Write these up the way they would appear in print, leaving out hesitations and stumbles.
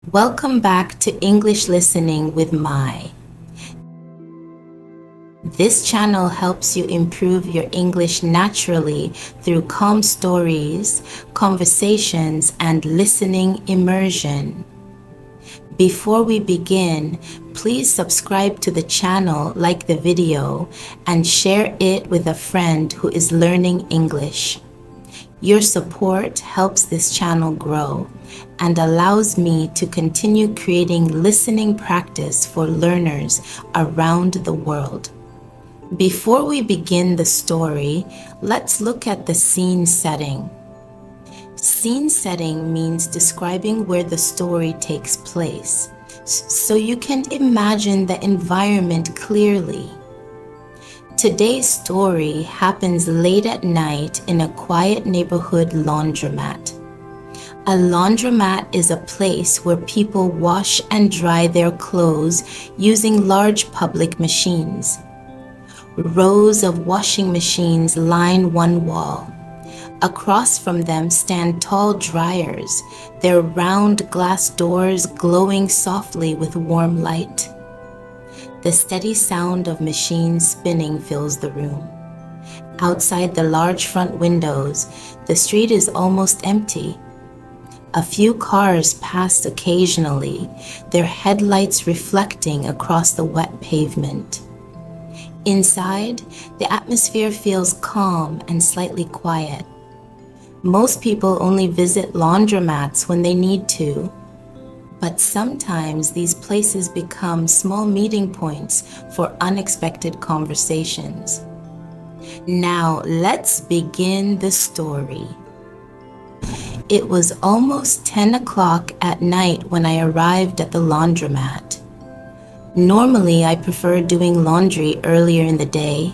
Welcome back to English Listening with Mai. This channel helps you improve your English naturally through calm stories, conversations, and listening immersion. Before we begin, please subscribe to the channel, like the video, and share it with a friend who is learning English. Your support helps this channel grow and allows me to continue creating listening practice for learners around the world. Before we begin the story, let's look at the scene setting. Scene setting means describing where the story takes place, so you can imagine the environment clearly. Today's story happens late at night in a quiet neighborhood laundromat. A laundromat is a place where people wash and dry their clothes using large public machines. Rows of washing machines line one wall. Across from them stand tall dryers, their round glass doors glowing softly with warm light. The steady sound of machines spinning fills the room. Outside the large front windows, the street is almost empty. A few cars pass occasionally, their headlights reflecting across the wet pavement. Inside, the atmosphere feels calm and slightly quiet. Most people only visit laundromats when they need to, but sometimes these places become small meeting points for unexpected conversations. Now, let's begin the story. It was almost 10 o'clock at night when I arrived at the laundromat. Normally, I prefer doing laundry earlier in the day,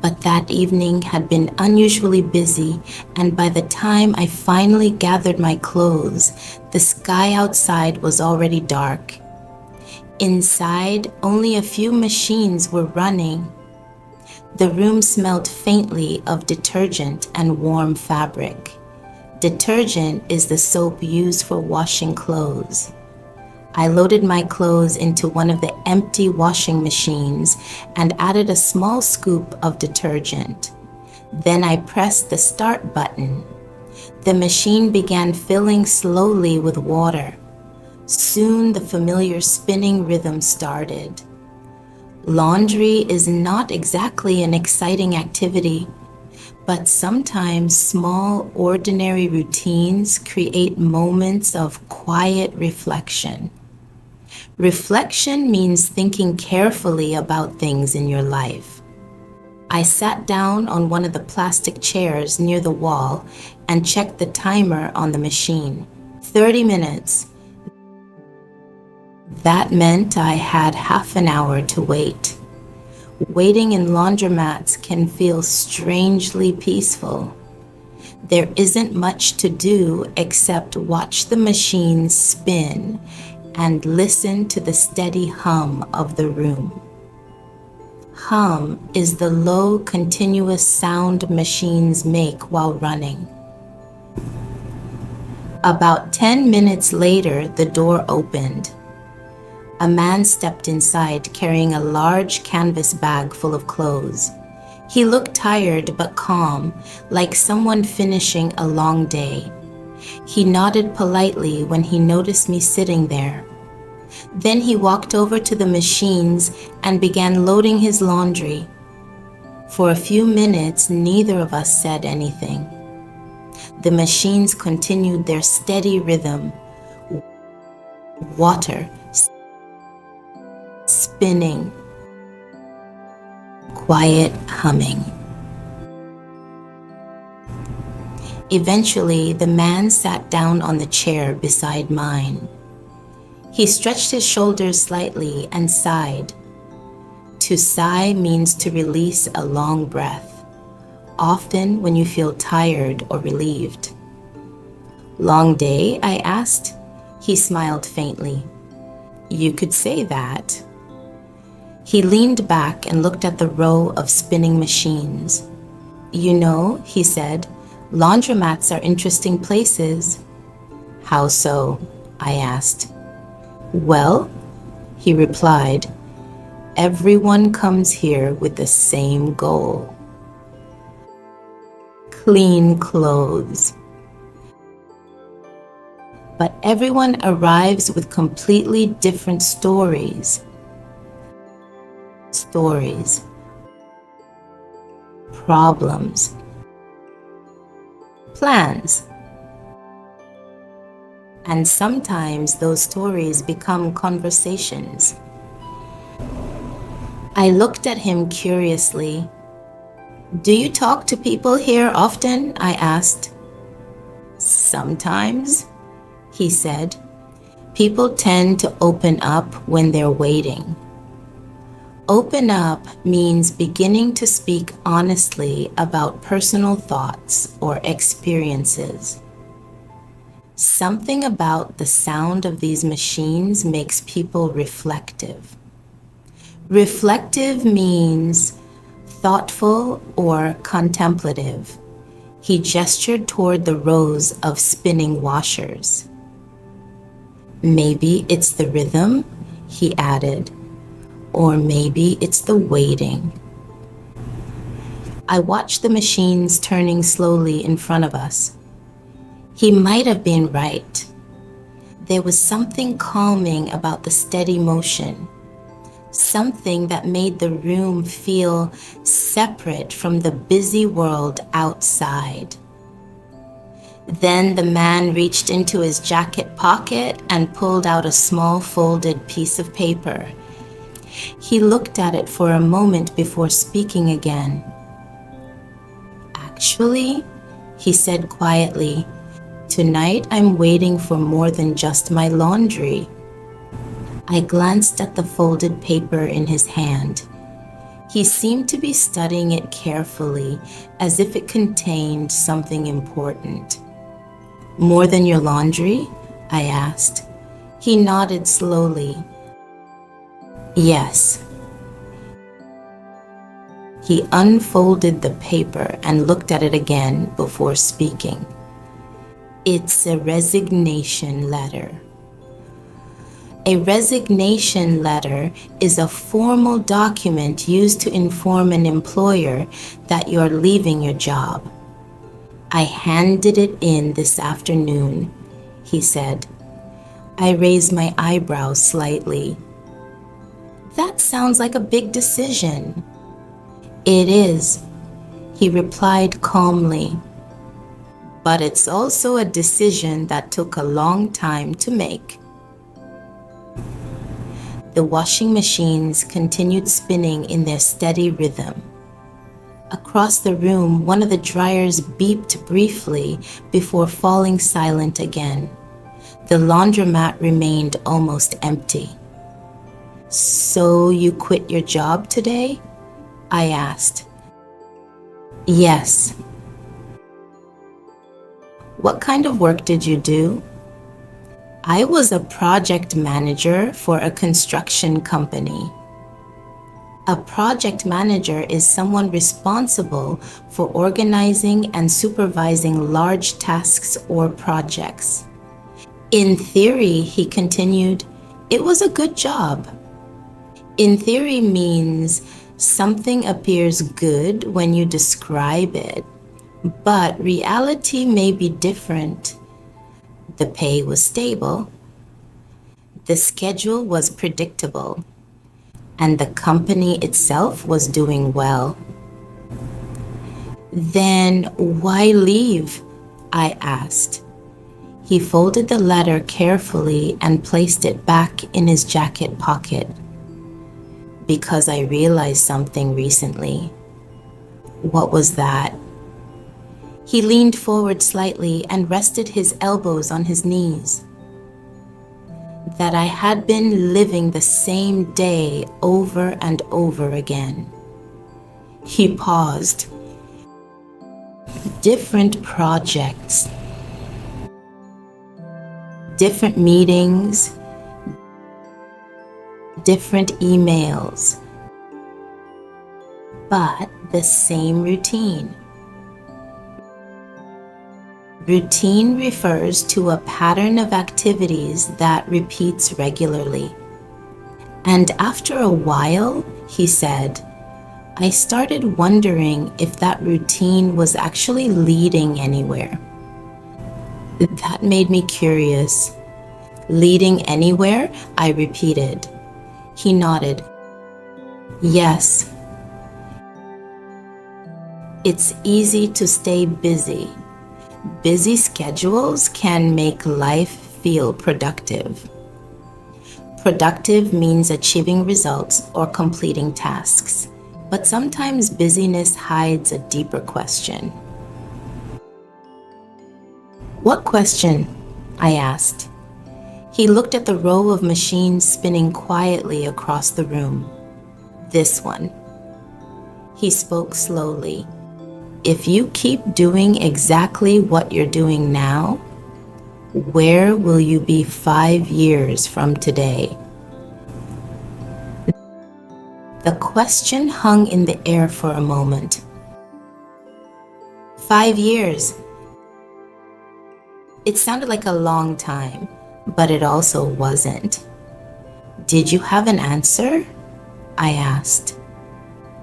but that evening had been unusually busy, and by the time I finally gathered my clothes, the sky outside was already dark. Inside, only a few machines were running. The room smelled faintly of detergent and warm fabric. Detergent is the soap used for washing clothes. I loaded my clothes into one of the empty washing machines and added a small scoop of detergent. Then I pressed the start button. The machine began filling slowly with water. Soon the familiar spinning rhythm started. Laundry is not exactly an exciting activity, but sometimes small, ordinary routines create moments of quiet reflection. Reflection means thinking carefully about things in your life. I sat down on one of the plastic chairs near the wall and checked the timer on the machine. 30 minutes. That meant I had half an hour to wait. Waiting in laundromats can feel strangely peaceful. There isn't much to do except watch the machines spin and listen to the steady hum of the room. Hum is the low, continuous sound machines make while running. About 10 minutes later, the door opened. A man stepped inside carrying a large canvas bag full of clothes. He looked tired but calm, like someone finishing a long day. He nodded politely when he noticed me sitting there. Then he walked over to the machines and began loading his laundry. For a few minutes, neither of us said anything. The machines continued their steady rhythm. Water spinning, quiet humming. Eventually, the man sat down on the chair beside mine. He stretched his shoulders slightly and sighed. To sigh means to release a long breath, often when you feel tired or relieved. Long day? I asked. He smiled faintly. You could say that. He leaned back and looked at the row of spinning machines. You know, he said, laundromats are interesting places. How so? I asked. Well, he replied, everyone comes here with the same goal. Clean clothes. But everyone arrives with completely different stories. Problems, plans. And sometimes those stories become conversations. I looked at him curiously. Do you talk to people here often? I asked. Sometimes, he said. People tend to open up when they're waiting. Open up means beginning to speak honestly about personal thoughts or experiences. Something about the sound of these machines makes people reflective. Reflective means thoughtful or contemplative. He gestured toward the rows of spinning washers. Maybe it's the rhythm, he added, or maybe it's the waiting. I watched the machines turning slowly in front of us. He might have been right. There was something calming about the steady motion, something that made the room feel separate from the busy world outside. Then the man reached into his jacket pocket and pulled out a small folded piece of paper. He looked at it for a moment before speaking again. Actually, he said quietly, tonight I'm waiting for more than just my laundry. I glanced at the folded paper in his hand. He seemed to be studying it carefully, as if it contained something important. More than your laundry? I asked. He nodded slowly. Yes. He unfolded the paper and looked at it again before speaking. It's a resignation letter. A resignation letter is a formal document used to inform an employer that you're leaving your job. I handed it in this afternoon, he said. I raised my eyebrows slightly. That sounds like a big decision. It is, he replied calmly. But it's also a decision that took a long time to make. The washing machines continued spinning in their steady rhythm. Across the room, one of the dryers beeped briefly before falling silent again. The laundromat remained almost empty. So you quit your job today? I asked. Yes. What kind of work did you do? I was a project manager for a construction company. A project manager is someone responsible for organizing and supervising large tasks or projects. In theory, he continued, it was a good job. In theory means something appears good when you describe it, but reality may be different. The pay was stable. The schedule was predictable. And the company itself was doing well. Then why leave? I asked. He folded the letter carefully and placed it back in his jacket pocket. Because I realized something recently. What was that? He leaned forward slightly and rested his elbows on his knees. That I had been living the same day over and over again. He paused. Different projects, different meetings, different emails, but the same routine. Routine refers to a pattern of activities that repeats regularly. And after a while, he said, I started wondering if that routine was actually leading anywhere. That made me curious. Leading anywhere? I repeated. He nodded. Yes. It's easy to stay busy. Busy schedules can make life feel productive. Productive means achieving results or completing tasks, but sometimes busyness hides a deeper question. What question? I asked. He looked at the row of machines spinning quietly across the room. This one. He spoke slowly. If you keep doing exactly what you're doing now, where will you be 5 years from today? The question hung in the air for a moment. 5 years. It sounded like a long time, but it also wasn't. Did you have an answer? I asked.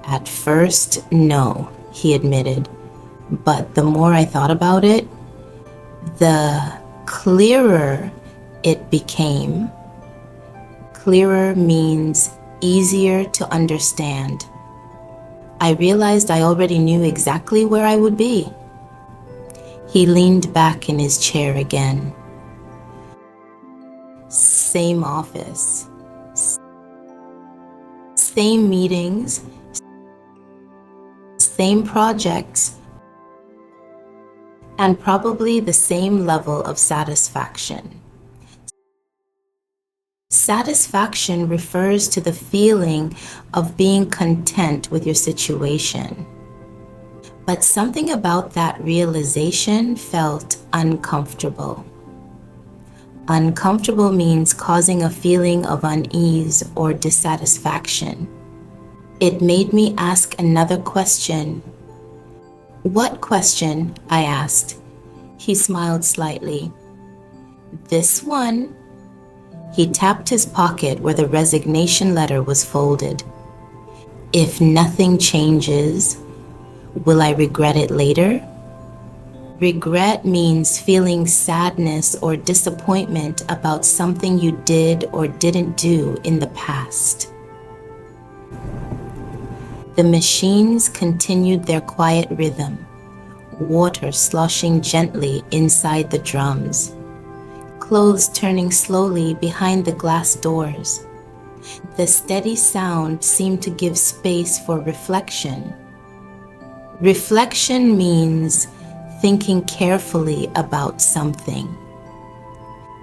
At first, no, he admitted. But the more I thought about it, the clearer it became. Clearer means easier to understand. I realized I already knew exactly where I would be. He leaned back in his chair again. Same office, same meetings, same projects, and probably the same level of satisfaction. Satisfaction refers to the feeling of being content with your situation. But something about that realization felt uncomfortable. Uncomfortable means causing a feeling of unease or dissatisfaction. It made me ask another question. What question? I asked. He smiled slightly. This one. He tapped his pocket where the resignation letter was folded. If nothing changes, will I regret it later? Regret means feeling sadness or disappointment about something you did or didn't do in the past. The machines continued their quiet rhythm, water sloshing gently inside the drums, clothes turning slowly behind the glass doors. The steady sound seemed to give space for reflection. Reflection means thinking carefully about something.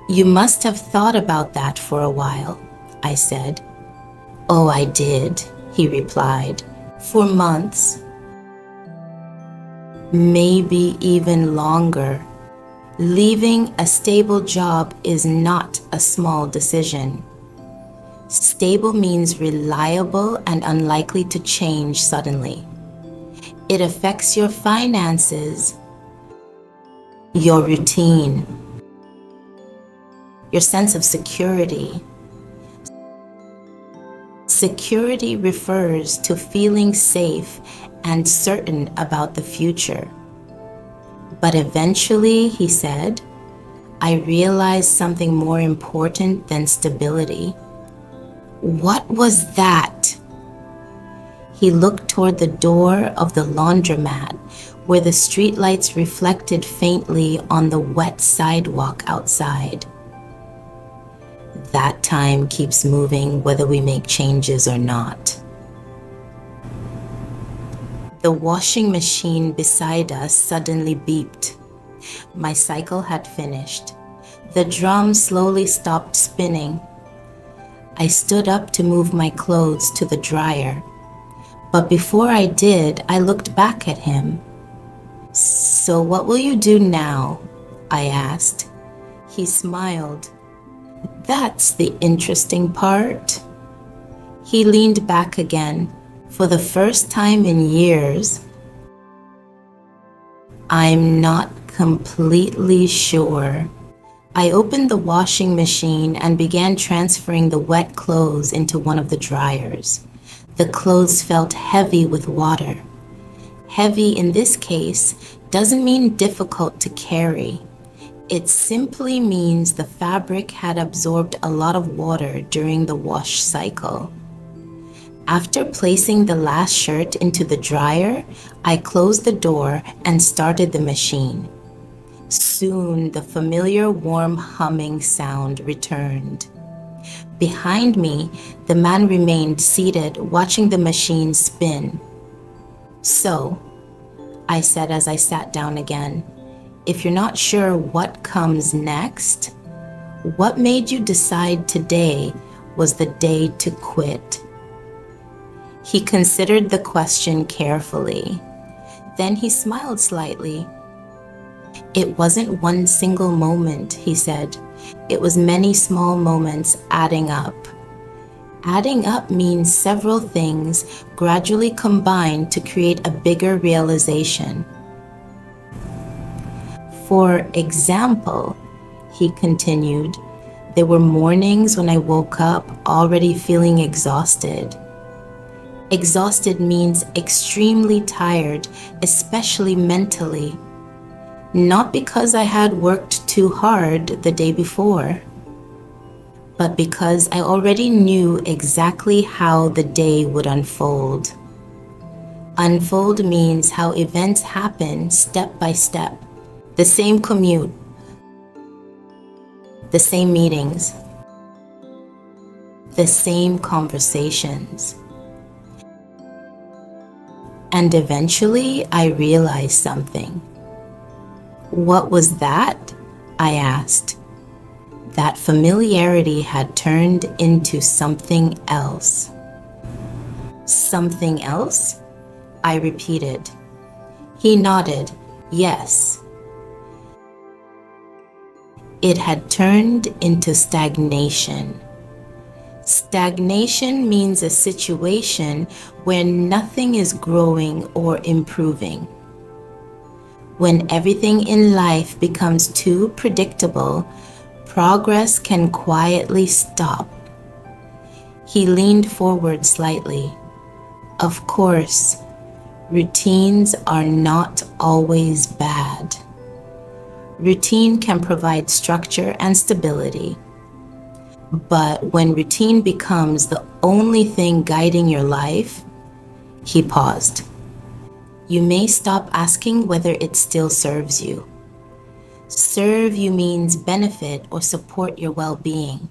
You must have thought about that for a while, I said. Oh, I did, he replied. For months. Maybe even longer. Leaving a stable job is not a small decision. Stable means reliable and unlikely to change suddenly. It affects your finances, your routine, your sense of security. Security refers to feeling safe and certain about the future. But eventually, he said, I realized something more important than stability. What was that? He looked toward the door of the laundromat, where the streetlights reflected faintly on the wet sidewalk outside. That time keeps moving whether we make changes or not. The washing machine beside us suddenly beeped. My cycle had finished. The drum slowly stopped spinning. I stood up to move my clothes to the dryer. But before I did, I looked back at him. So what will you do now? I asked. He smiled. That's the interesting part. He leaned back again. For the first time in years, I'm not completely sure. I opened the washing machine and began transferring the wet clothes into one of the dryers. The clothes felt heavy with water. Heavy in this case doesn't mean difficult to carry. It simply means the fabric had absorbed a lot of water during the wash cycle. After placing the last shirt into the dryer, I closed the door and started the machine. Soon, the familiar warm humming sound returned. Behind me, the man remained seated, watching the machine spin. "So," I said as I sat down again, "if you're not sure what comes next, what made you decide today was the day to quit?" He considered the question carefully. Then he smiled slightly. "It wasn't one single moment," he said. "It was many small moments adding up." Adding up means several things gradually combine to create a bigger realization. "For example," he continued, "there were mornings when I woke up already feeling exhausted. Exhausted means extremely tired, especially mentally. Not because I had worked too hard the day before, but because I already knew exactly how the day would unfold. Unfold means how events happen step by step. The same commute, the same meetings, the same conversations. And eventually I realized something." "What was that?" I asked. That familiarity had turned into something else. "Something else?" I repeated. He nodded, yes. It had turned into stagnation. Stagnation means a situation where nothing is growing or improving. When everything in life becomes too predictable, progress can quietly stop. He leaned forward slightly. "Of course, routines are not always bad. Routine can provide structure and stability. But when routine becomes the only thing guiding your life," he paused, "you may stop asking whether it still serves you." Serve you means benefit or support your well-being.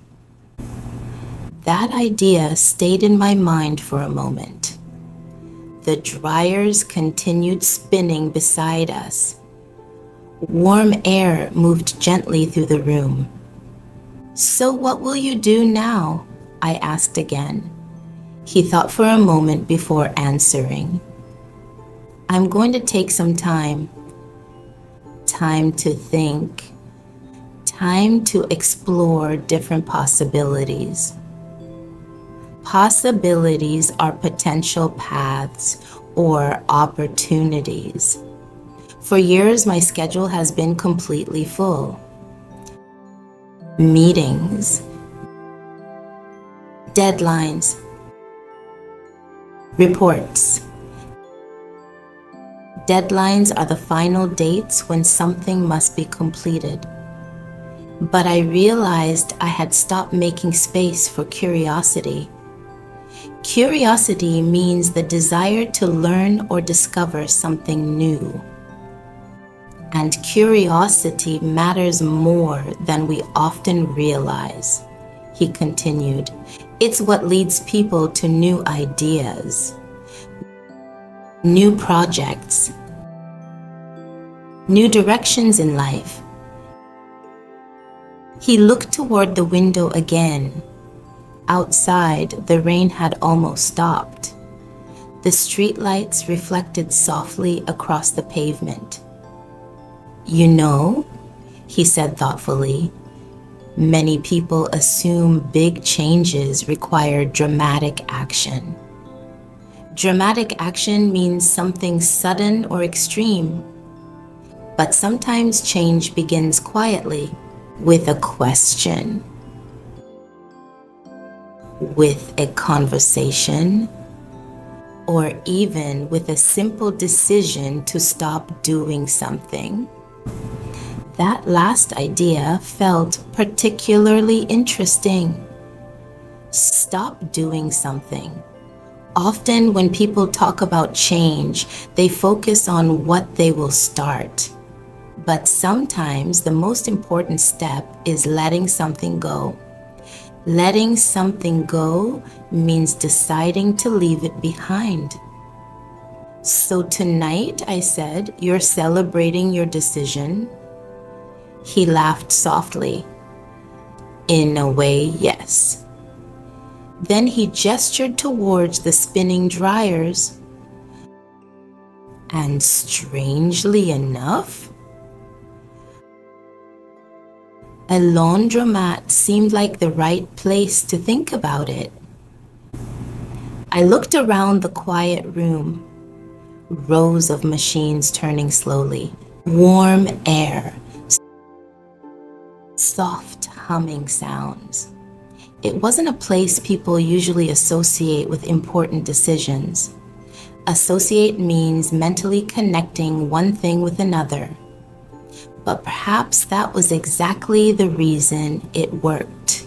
That idea stayed in my mind for a moment. The dryers continued spinning beside us. Warm air moved gently through the room. "So what will you do now?" I asked again. He thought for a moment before answering. "I'm going to take some time. Time to think. Time to explore different possibilities." Possibilities are potential paths or opportunities. For years, my schedule has been completely full. Meetings, deadlines, reports. Deadlines are the final dates when something must be completed. But I realized I had stopped making space for curiosity. Curiosity means the desire to learn or discover something new. And curiosity matters more than we often realize, he continued. It's what leads people to new ideas, new projects, new directions in life. He looked toward the window again. Outside, the rain had almost stopped. The streetlights reflected softly across the pavement. "You know," he said thoughtfully, "many people assume big changes require dramatic action. Dramatic action means something sudden or extreme. But sometimes change begins quietly, with a question, with a conversation, or even with a simple decision to stop doing something. That last idea felt particularly interesting. Stop doing something. Often when people talk about change, they focus on what they will start. But sometimes the most important step is letting something go. Letting something go means deciding to leave it behind. So tonight, I said, you're celebrating your decision. He laughed softly. In a way, yes. Then he gestured towards the spinning dryers. And strangely enough, a laundromat seemed like the right place to think about it. I looked around the quiet room, rows of machines turning slowly, warm air, soft humming sounds. It wasn't a place people usually associate with important decisions. Associate means mentally connecting one thing with another. But perhaps that was exactly the reason it worked.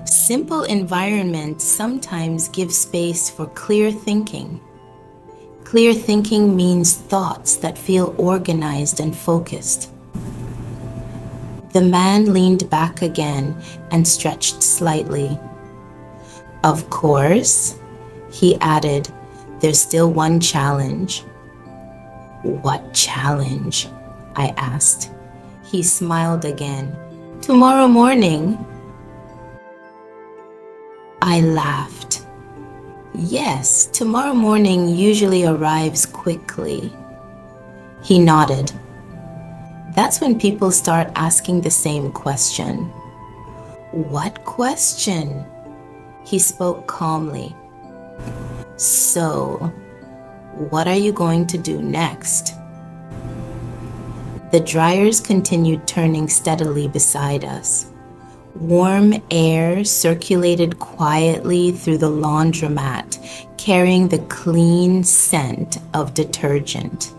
Simple environments sometimes give space for clear thinking. Clear thinking means thoughts that feel organized and focused. The man leaned back again and stretched slightly. Of course, he added, there's still one challenge. What challenge? I asked. He smiled again. Tomorrow morning. I laughed. Yes, tomorrow morning usually arrives quickly. He nodded. That's when people start asking the same question. What question? He spoke calmly. So, what are you going to do next? The dryers continued turning steadily beside us. Warm air circulated quietly through the laundromat, carrying the clean scent of detergent.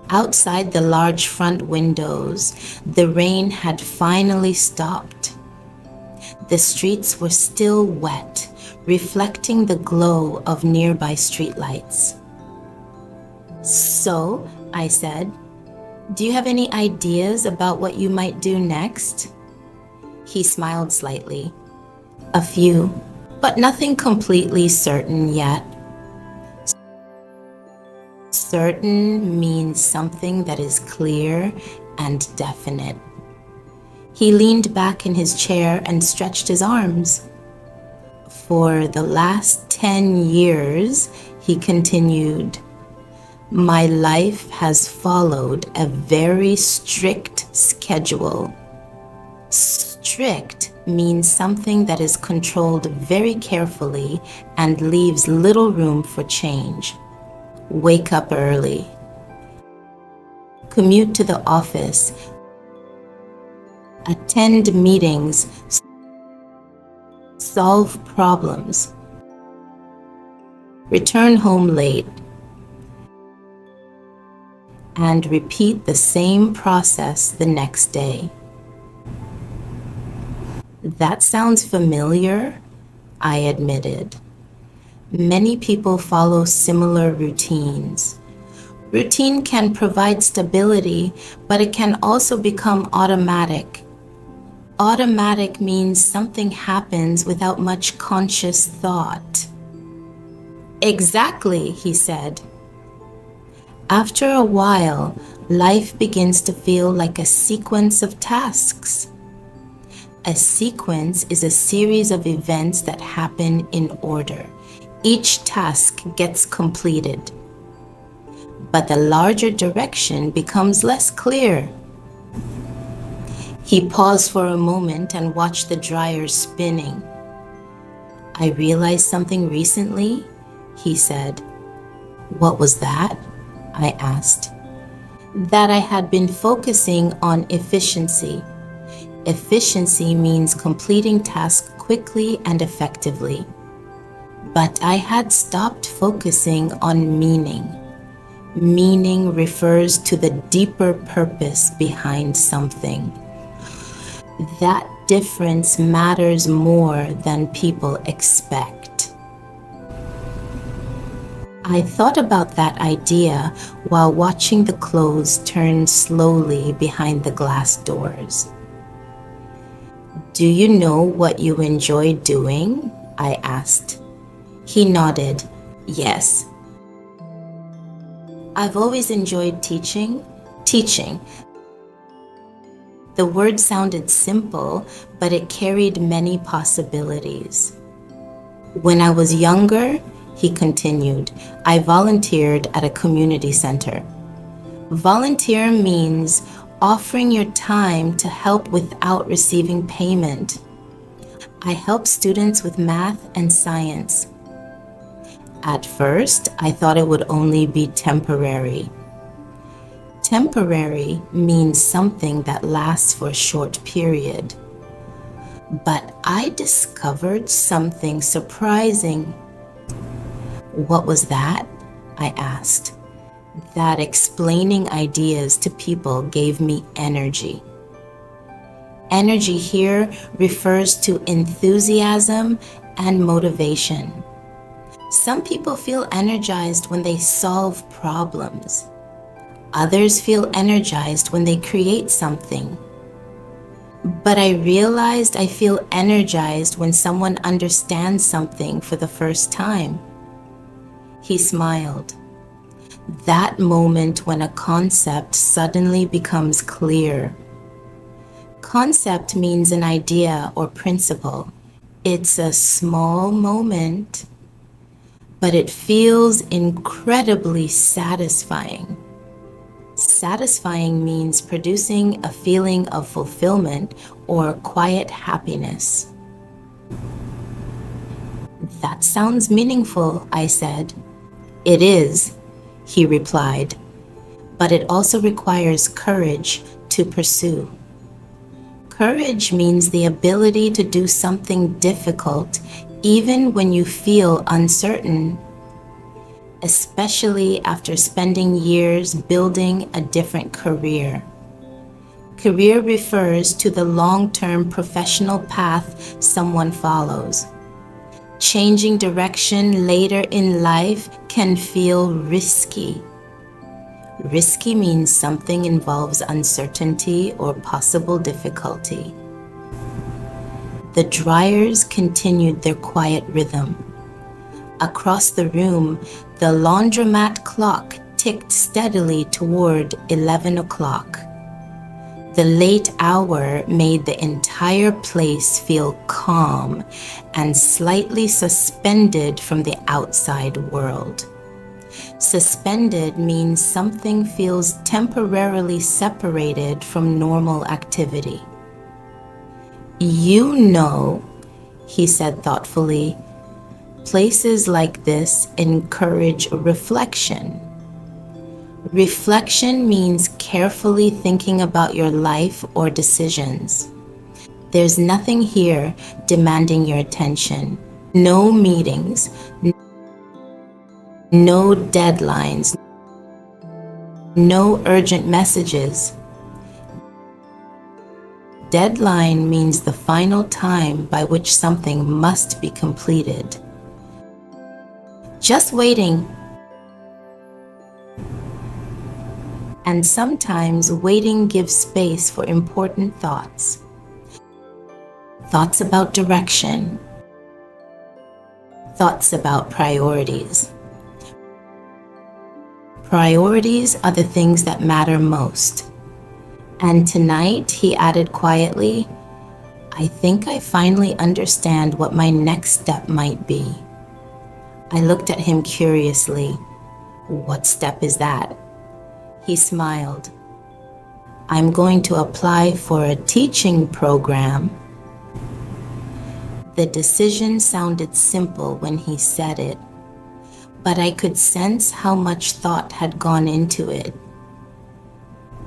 Outside the large front windows, the rain had finally stopped. The streets were still wet, reflecting the glow of nearby streetlights. So, I said, do you have any ideas about what you might do next? He smiled slightly. A few, but nothing completely certain yet. Certain means something that is clear and definite. He leaned back in his chair and stretched his arms. For the last 10 years, he continued, my life has followed a very strict schedule. Strict means something that is controlled very carefully and leaves little room for change. Wake up early. Commute to the office. Attend meetings. Solve problems. Return home late. And repeat the same process the next day. That sounds familiar, I admitted. Many people follow similar routines. Routine can provide stability, but it can also become automatic. Automatic means something happens without much conscious thought. Exactly, he said. After a while, life begins to feel like a sequence of tasks. A sequence is a series of events that happen in order. Each task gets completed, but the larger direction becomes less clear. He paused for a moment and watched the dryer spinning. I realized something recently, he said. What was that? I asked. that I had been focusing on efficiency. Efficiency means completing tasks quickly and effectively. But I had stopped focusing on meaning. Meaning refers to the deeper purpose behind something. That difference matters more than people expect. I thought about that idea while watching the clothes turn slowly behind the glass doors. "Do you know what you enjoy doing?" I asked. He nodded. "Yes. I've always enjoyed teaching." Teaching. The word sounded simple, but it carried many possibilities. "When I was younger," he continued, "I volunteered at a community center." Volunteer means offering your time to help without receiving payment. I help students with math and science. At first, I thought it would only be temporary. Temporary means something that lasts for a short period. But I discovered something surprising. "What was that?" I asked. That explaining ideas to people gave me energy. Energy here refers to enthusiasm and motivation. Some people feel energized when they solve problems. Others feel energized when they create something. But I realized I feel energized when someone understands something for the first time. He smiled. That moment when a concept suddenly becomes clear. Concept means an idea or principle. It's a small moment, but it feels incredibly satisfying. Satisfying means producing a feeling of fulfillment or quiet happiness. "That sounds meaningful," I said. "It is," he replied, "but it also requires courage to pursue." Courage means the ability to do something difficult even when you feel uncertain, especially after spending years building a different career. Career refers to the long-term professional path someone follows. Changing direction later in life can feel risky. Risky means something involves uncertainty or possible difficulty. The dryers continued their quiet rhythm. Across the room, the laundromat clock ticked steadily toward 11 o'clock. The late hour made the entire place feel calm and slightly suspended from the outside world. Suspended means something feels temporarily separated from normal activity. "You know," he said thoughtfully, "places like this encourage reflection." Reflection means carefully thinking about your life or decisions. There's nothing here demanding your attention. No meetings, no deadlines, no urgent messages. Deadline means the final time by which something must be completed. Just waiting. And sometimes waiting gives space for important thoughts. Thoughts about direction. Thoughts about priorities. Priorities are the things that matter most. And tonight, he added quietly, "I think I finally understand what my next step might be." I looked at him curiously. "What step is that?" He smiled. "I'm going to apply for a teaching program." The decision sounded simple when he said it, but I could sense how much thought had gone into it.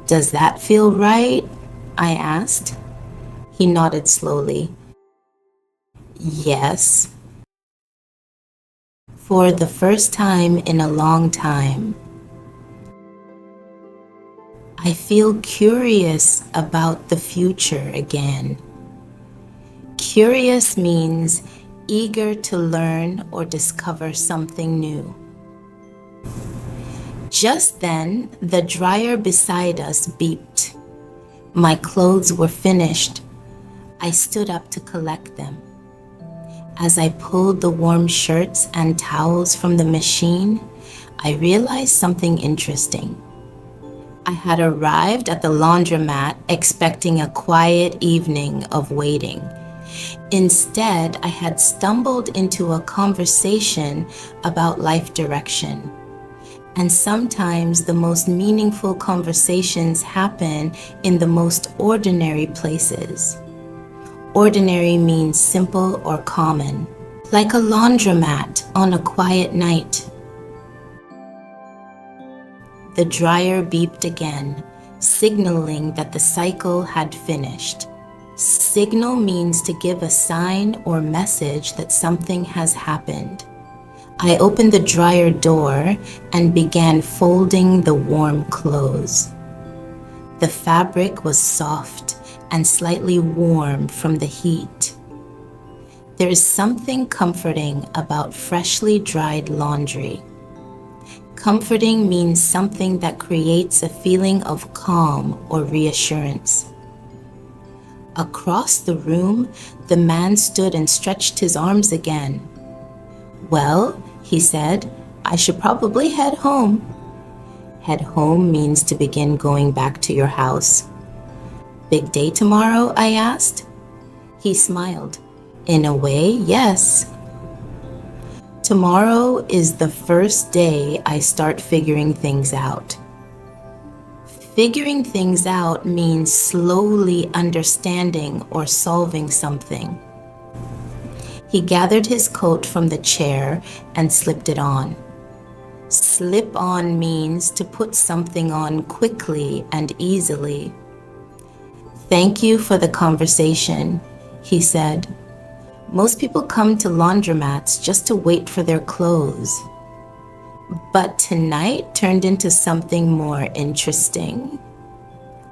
Does that feel right? I asked. He nodded slowly. Yes, for the first time in a long time. I feel curious about the future again. Curious means eager to learn or discover something new. Just then, the dryer beside us beeped. My clothes were finished. I stood up to collect them. As I pulled the warm shirts and towels from the machine, I realized something interesting. I had arrived at the laundromat expecting a quiet evening of waiting. Instead, I had stumbled into a conversation about life direction. And sometimes the most meaningful conversations happen in the most ordinary places. Ordinary means simple or common, like a laundromat on a quiet night. The dryer beeped again, signaling that the cycle had finished. Signal means to give a sign or message that something has happened. I opened the dryer door and began folding the warm clothes. The fabric was soft and slightly warm from the heat. There is something comforting about freshly dried laundry. Comforting means something that creates a feeling of calm or reassurance. Across the room, the man stood and stretched his arms again. Well, he said, I should probably head home. Head home means to begin going back to your house. Big day tomorrow? I asked. He smiled. In a way, yes. Tomorrow is the first day I start figuring things out. Figuring things out means slowly understanding or solving something. He gathered his coat from the chair and slipped it on. Slip on means to put something on quickly and easily. Thank you for the conversation, he said. Most people come to laundromats just to wait for their clothes. But tonight turned into something more interesting.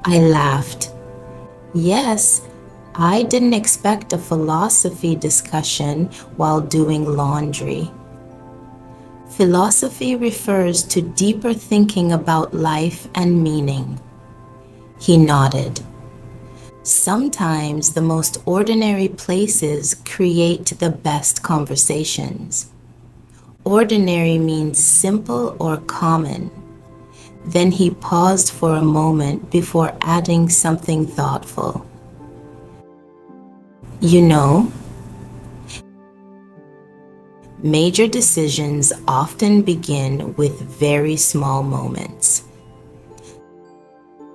I laughed. Yes, I didn't expect a philosophy discussion while doing laundry. Philosophy refers to deeper thinking about life and meaning. He nodded. Sometimes the most ordinary places create the best conversations. Ordinary means simple or common. Then he paused for a moment before adding something thoughtful. You know, major decisions often begin with very small moments.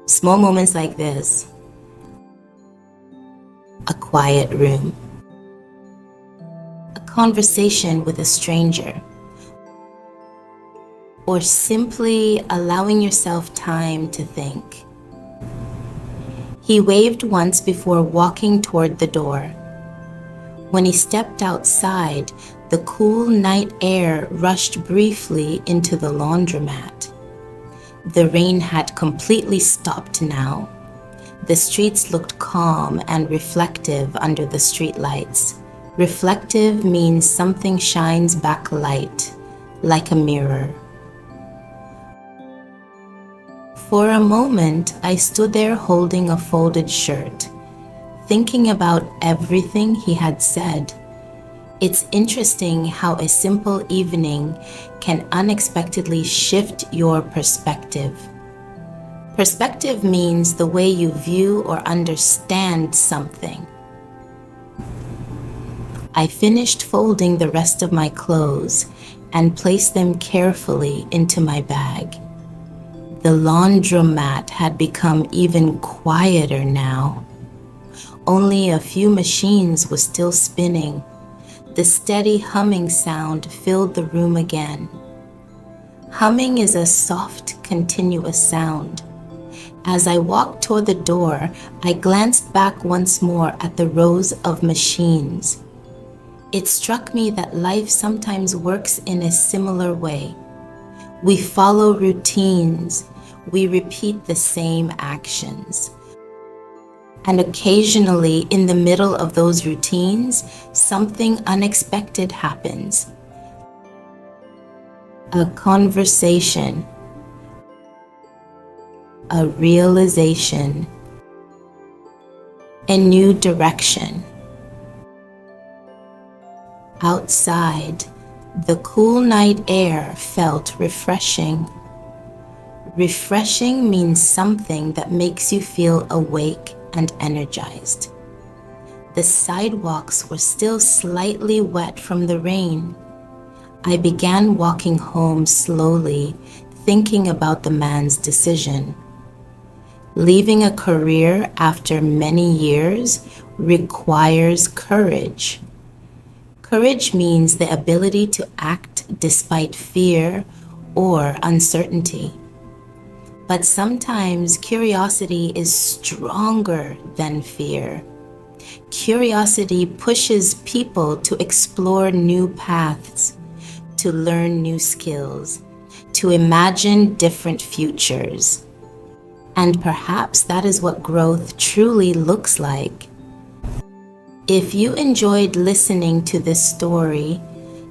Small moments like this. A quiet room. A conversation with a stranger. Or simply allowing yourself time to think. He waved once before walking toward the door. When he stepped outside, the cool night air rushed briefly into the laundromat. The rain had completely stopped now. The streets looked calm and reflective under the streetlights. Reflective means something shines back light, like a mirror. For a moment, I stood there holding a folded shirt, thinking about everything he had said. It's interesting how a simple evening can unexpectedly shift your perspective. Perspective means the way you view or understand something. I finished folding the rest of my clothes and placed them carefully into my bag. The laundromat had become even quieter now. Only a few machines were still spinning. The steady humming sound filled the room again. Humming is a soft, continuous sound. As I walked toward the door, I glanced back once more at the rows of machines. It struck me that life sometimes works in a similar way. We follow routines, we repeat the same actions. And occasionally, in the middle of those routines, something unexpected happens. A conversation, a realization, a new direction. Outside, the cool night air felt refreshing. Refreshing means something that makes you feel awake and energized. The sidewalks were still slightly wet from the rain. I began walking home slowly, thinking about the man's decision. Leaving a career after many years requires courage. Courage means the ability to act despite fear or uncertainty. But sometimes curiosity is stronger than fear. Curiosity pushes people to explore new paths, to learn new skills, to imagine different futures. And perhaps that is what growth truly looks like. If you enjoyed listening to this story,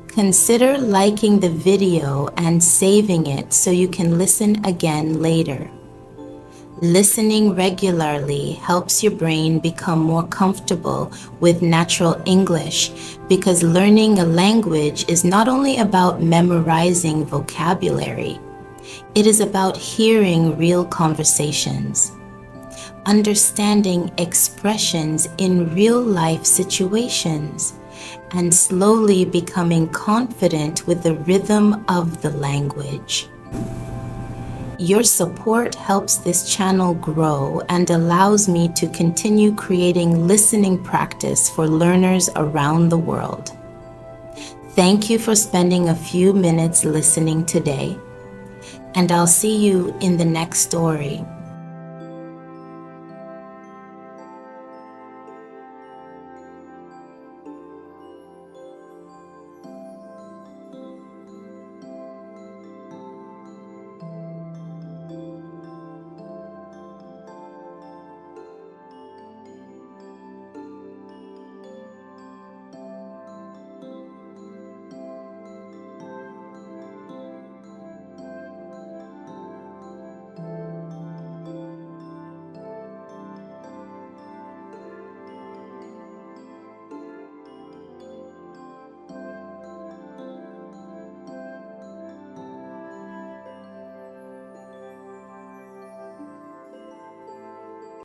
consider liking the video and saving it so you can listen again later. Listening regularly helps your brain become more comfortable with natural English because learning a language is not only about memorizing vocabulary, it is about hearing real conversations, understanding expressions in real-life situations, and slowly becoming confident with the rhythm of the language. Your support helps this channel grow and allows me to continue creating listening practice for learners around the world. Thank you for spending a few minutes listening today, and I'll see you in the next story.